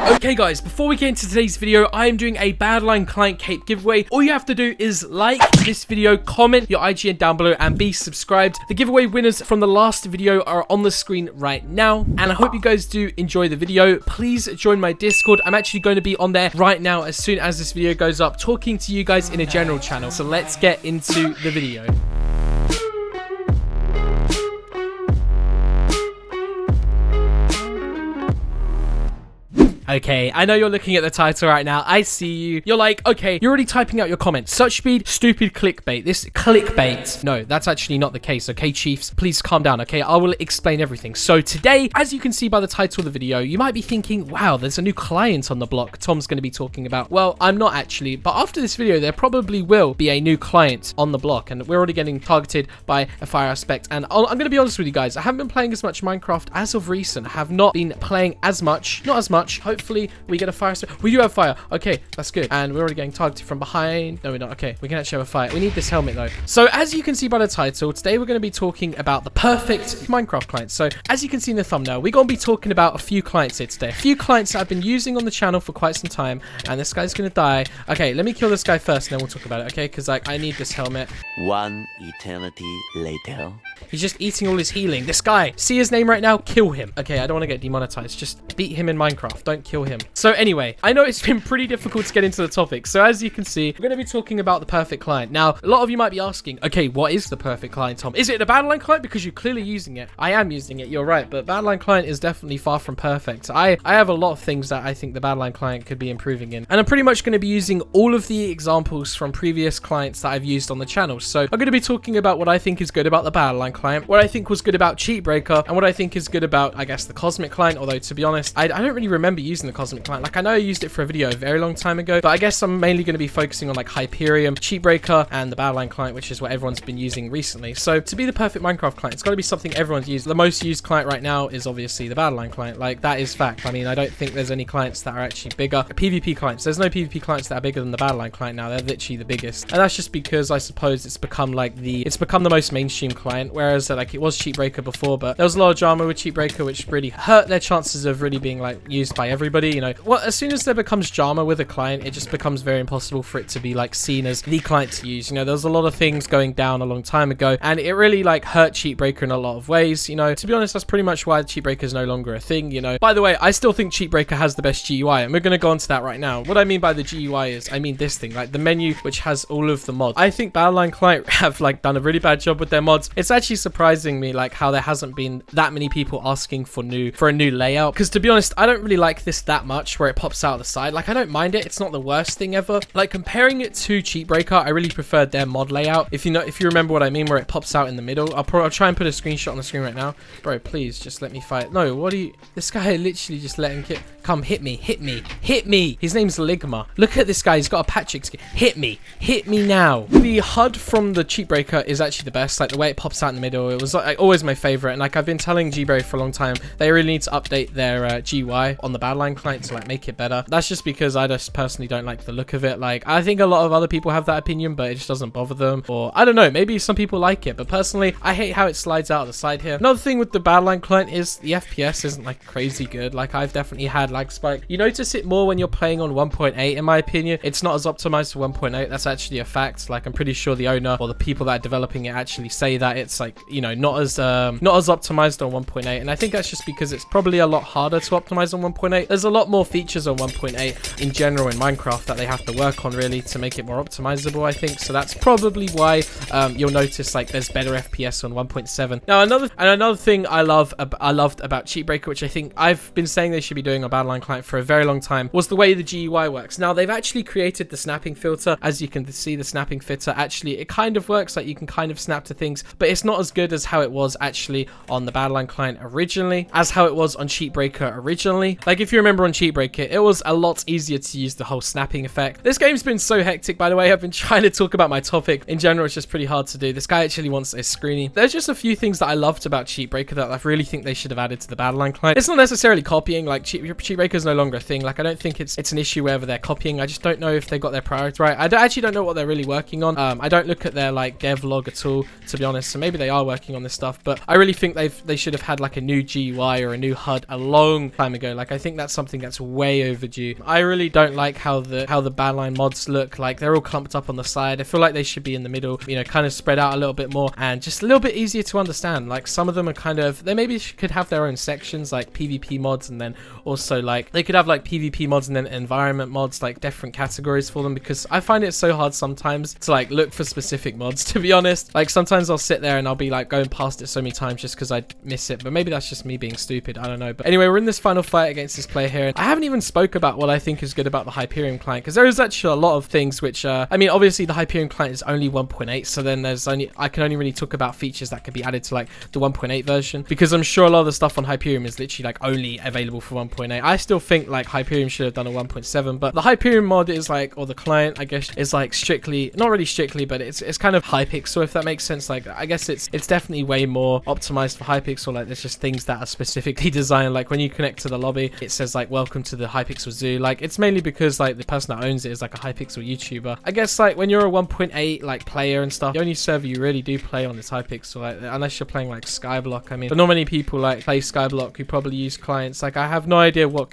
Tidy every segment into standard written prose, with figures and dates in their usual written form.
Okay guys, before we get into today's video, I am doing a Badline client cape giveaway. All you have to do is like this video, comment your IGN down below, and be subscribed. The giveaway winners from the last video are on the screen right now, and I hope you guys do enjoy the video. Please join my Discord. I'm actually going to be on there right now as soon as this video goes up, talking to you guys in a general channel. So let's get into the video. Okay, I know you're looking at the title right now. I see you. You're like, okay, you're already typing out your comments. SuchSpeed, stupid clickbait. This clickbait. No, that's actually not the case. Okay, chiefs, please calm down. Okay, I will explain everything. So today, as you can see by the title of the video, you might be thinking, wow, there's a new client on the block Tom's going to be talking about. Well, I'm not actually, but after this video, there probably will be a new client on the block, and we're already getting targeted by a fire aspect. And I'm going to be honest with you guys, I haven't been playing as much Minecraft as of recent. I have not been playing as much, not as much. Hopefully we get a fire. We do have fire. Okay, that's good. And we're already getting targeted from behind. No, we're not. Okay, we can actually have a fire. We need this helmet though. So as you can see by the title, today we're going to be talking about the perfect Minecraft client. So as you can see in the thumbnail, we're going to be talking about a few clients here today. A few clients that I've been using on the channel for quite some time. And this guy's going to die. Okay, let me kill this guy first and then we'll talk about it. Okay, because like I need this helmet. One eternity later. He's just eating all his healing. This guy, see his name right now? Kill him. Okay, I don't want to get demonetized. Just beat him in Minecraft. Don't kill him. So anyway, I know it's been pretty difficult to get into the topic. So as you can see, we're going to be talking about the perfect client. Now, a lot of you might be asking, okay, what is the perfect client, Tom? Is it a Badline client? Because you're clearly using it. I am using it. You're right. But Badline client is definitely far from perfect. I have a lot of things that I think the Badline client could be improving in. And I'm pretty much going to be using all of the examples from previous clients that I've used on the channel. So I'm going to be talking about what I think is good about the Badline client, what I think was good about Cheat Breaker, and what I think is good about, I guess, the Cosmic client. Although, to be honest, I don't really remember using the Cosmic client. Like, I know I used it for a video a very long time ago, but I guess I'm mainly going to be focusing on like Hyperion, Cheat Breaker, and the Badline client, which is what everyone's been using recently. So to be the perfect Minecraft client, it's got to be something everyone's used. The most used client right now is obviously the Badline client. Like, that is fact. I mean, I don't think there's any clients that are actually bigger. PvP clients, there's no PvP clients that are bigger than the Badline client now. They're literally the biggest, and that's just because I suppose it's become like it's become the most mainstream client, whereas like it was Cheat Breaker before, but there was a lot of drama with Cheat Breaker, which really hurt their chances of really being like used by everybody. You know, well, as soon as there becomes drama with a client, it just becomes very impossible for it to be like seen as the client to use. You know, there's a lot of things going down a long time ago, and it really like hurt Cheat Breaker in a lot of ways. You know, to be honest, that's pretty much why Cheat Breaker is no longer a thing. You know, by the way, I still think Cheat Breaker has the best GUI, and we're going to go on to that right now. What I mean by the GUI is, I mean this thing, like the menu, which has all of the mods. I think Badline client have like done a really bad job with their mods. It's actually surprising me like how there hasn't been that many people asking for a new layout, because to be honest, I don't really like this that much where it pops out the side. Like, I don't mind it. It's not the worst thing ever. Like, comparing it to Cheat Breaker, I really preferred their mod layout. If you remember what I mean, where it pops out in the middle. I'll try and put a screenshot on the screen right now. Bro, please just let me fight. No, what are you? This guy literally just let him come hit me, hit me, hit me. His name's Ligma. Look at this guy. He's got a Patrick skin. Hit me now. The HUD from the Cheat Breaker is actually the best. Like, the way it pops out in the middle, it was like always my favorite. And like, I've been telling G-Bro for a long time, they really need to update their GUI on the Badline client to like make it better. That's just because I just personally don't like the look of it. Like, I think a lot of other people have that opinion, but it just doesn't bother them, or I don't know, maybe some people like it, but personally I hate how it slides out of the side here. Another thing with the Badline client is the FPS isn't like crazy good. Like, I've definitely had lag spike. You notice it more when you're playing on 1.8 in my opinion. It's not as optimized for 1.8. That's actually a fact. Like, I'm pretty sure the owner or the people that are developing it actually say that it's like, you know, not as optimized on 1.8, and I think that's just because it's probably a lot harder to optimize on 1.8. There's a lot more features on 1.8 in general in Minecraft that they have to work on really to make it more optimizable, I think. So that's probably why you'll notice like there's better FPS on 1.7. Now another thing I loved about Cheat Breaker, which I think I've been saying they should be doing on Badline client for a very long time, was the way the GUI works. Now they've actually created the snapping filter. As you can see, the snapping filter actually, it kind of works, like you can kind of snap to things, but it's not as good as how it was actually on the Badline client originally, as how it was on Cheat Breaker originally. Like, if you remember on Cheat Breaker, it was a lot easier to use the whole snapping effect. This game's been so hectic, by the way. I've been trying to talk about my topic. In general, it's just pretty hard to do. This guy actually wants a screeny. There's just a few things that I loved about Cheat Breaker that I really think they should have added to the Badline client. It's not necessarily copying. Like, Cheat Breaker is no longer a thing. Like, I don't think it's an issue wherever they're copying. I just don't know if they got their priorities right. I actually don't know what they're really working on. I don't look at their like dev log at all, to be honest. So maybe they are working on this stuff, but I really think they should have had like a new GUI or a new HUD a long time ago. Like, I think that's something that's way overdue. I really don't like how the badline mods look. Like, they're all clumped up on the side. I feel like they should be in the middle, you know, kind of spread out a little bit more and just a little bit easier to understand. Like, some of them are kind of, they maybe could have their own sections, like PvP mods, and then also like they could have like PvP mods and then environment mods, like different categories for them, because I find it so hard sometimes to like look for specific mods, to be honest. Like, sometimes I'll sit there and I'll be like going past it so many times just because I miss it, but maybe that's just me being stupid, I don't know. But anyway, we're in this final fight against this player here. I haven't even spoke about what I think is good about the Hyperion client, because there is actually a lot of things which I mean, obviously the Hyperion client is only 1.8, so then I can only really talk about features that could be added to like the 1.8 version, because I'm sure a lot of the stuff on Hyperion is literally like only available for 1.8. I still think like Hyperion should have done a 1.7, but the Hyperion mod is like, or the client I guess, is like strictly, not really strictly, but it's kind of Hypixel, if that makes sense. Like, I guess it's definitely way more optimized for Hypixel. Like, there's just things that are specifically designed, like when you connect to the lobby it says like welcome to the Hypixel Zoo. Like, it's mainly because like the person that owns it is like a Hypixel YouTuber. I guess like when you're a 1.8 like player and stuff, the only server you really do play on is Hypixel, like, unless you're playing like Skyblock. I mean, but not many people like play Skyblock who probably use clients. Like, I have no idea what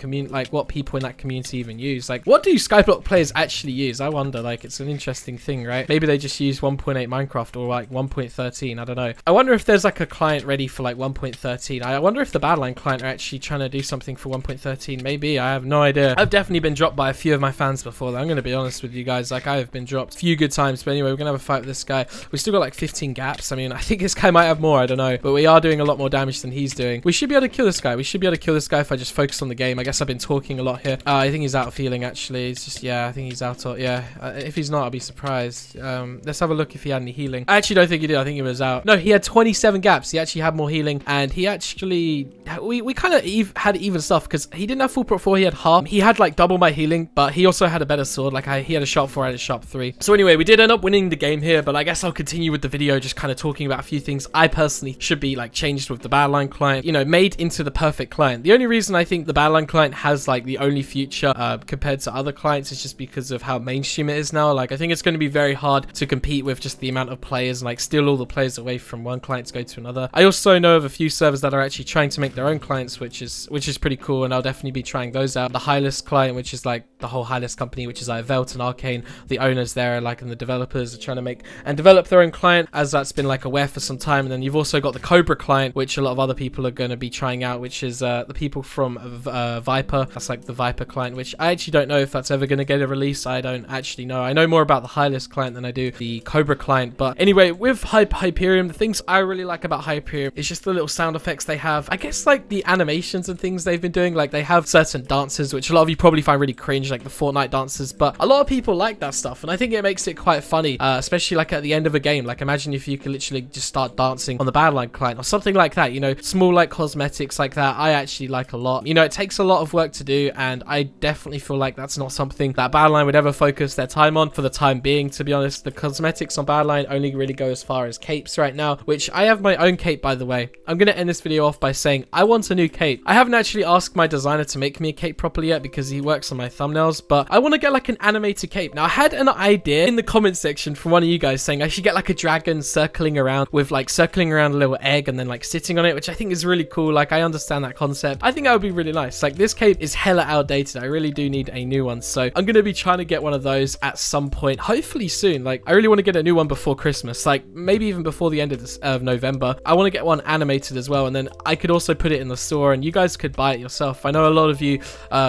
what people in that community even use. Like, what do Skyblock players actually use? I wonder. Like, it's an interesting thing, right? Maybe they just use 1.8 Minecraft or like 1.13. I don't know. I wonder if there's like a client ready for like 1.13. I wonder if the Badline client are actually trying to do something for 1.13. Maybe. I have no idea. I've definitely been dropped by a few of my fans before, though. I'm going to be honest with you guys. Like, I have been dropped a few good times. But anyway, we're going to have a fight with this guy. We still got like 15 gaps. I mean, I think this guy might have more. I don't know. But we are doing a lot more damage than he's doing. We should be able to kill this guy. We should be able to kill this guy if I just focus on the game. I guess I've been talking a lot here. I think he's out of healing, actually. It's just, yeah, I think he's out of, yeah. If he's not, I'll be surprised. Let's have a look if he had any healing. I actually don't think he did. I think he was out. No, he had 27 gaps. He actually had more healing. And he actually, we kind of had even stuff, because he didn't have full prot 4. He had half. He had like double my healing, but he also had a better sword. Like, he had a sharp 4, I had a sharp 3. So anyway, we did end up winning the game here, but I guess I'll continue with the video, just kind of talking about a few things I personally should be like changed with the Badline client, you know, made into the perfect client. The only reason I think the Badline client has like the only future compared to other clients is just because of how mainstream it is now. Like, I think it's going to be very hard to compete with just the amount of players and like steal all the players away from one client to go to another. I also know of a few servers that are actually trying to make their own clients, which is pretty cool, and I'll definitely be trying those out. The Highlist client, which is like the whole Highlist company, which is like Velt and Arcane, the owners there, like, and the developers are trying to make and develop their own client, as that's been like aware for some time. And then you've also got the Cobra client, which a lot of other people are going to be trying out, which is the people from Viper. That's like the Viper client, which I actually don't know if that's ever going to get a release. I don't actually know. I know more about the Highlist client than I do the Cobra client. But anyway, with Hyperion, the things I really like about Hyperion is just the little sound effects they have. I guess like the animations and things they've been doing. Like, they have certain dances, which a lot of you probably find really cringe, like the Fortnite dances, but a lot of people like that stuff, and I think it makes it quite funny, especially like at the end of a game. Like, imagine if you could literally just start dancing on the Badline client or something like that, you know, small like cosmetics like that. I actually like a lot. You know, it takes a lot of work to do, and I definitely feel like that's not something that Badline would ever focus their time on for the time being, to be honest. The cosmetics on Badline only really go as far as capes right now, which I have my own cape, by the way. I'm going to end this video off by saying I want a new cape. I haven't actually asked my designer to make me a cape properly yet, because he works on my thumbnails, but I want to get like an animated cape. Now, I had an idea in the comment section from one of you guys saying I should get like a dragon circling around with like circling around a little egg and then like sitting on it, which I think is really cool. Like, I understand that concept. I think that would be really nice. Like, this cape is hella outdated. I really do need a new one, so I'm going to be trying to get one of those at some point, hopefully soon. Like, I really want to get a new one before Christmas, like maybe even before the end of November. I want to get one animated as well, and then I could also put it in the store and you guys could buy it yourself. I know a lot of you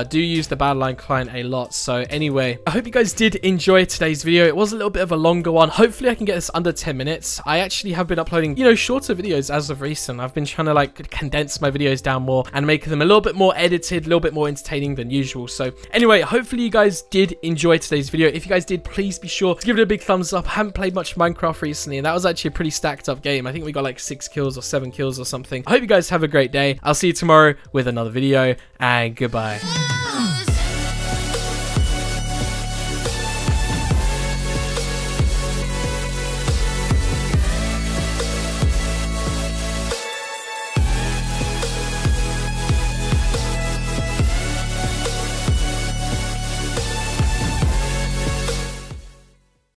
do use the Badline client a lot. So anyway, I hope you guys did enjoy today's video. It was a little bit of a longer one. Hopefully I can get this under 10 minutes. I actually have been uploading, you know, shorter videos as of recent. I've been trying to like condense my videos down more and make them a little bit more edited, a little bit more entertaining than usual. So anyway, hopefully you guys did enjoy today's video. If you guys did, please be sure to give it a big thumbs up. I haven't played much Minecraft recently, and that was actually a pretty stacked up game. I think we got like 6 kills or 7 kills or something. I hope you guys have a great day. I'll see you tomorrow with another video, and goodbye.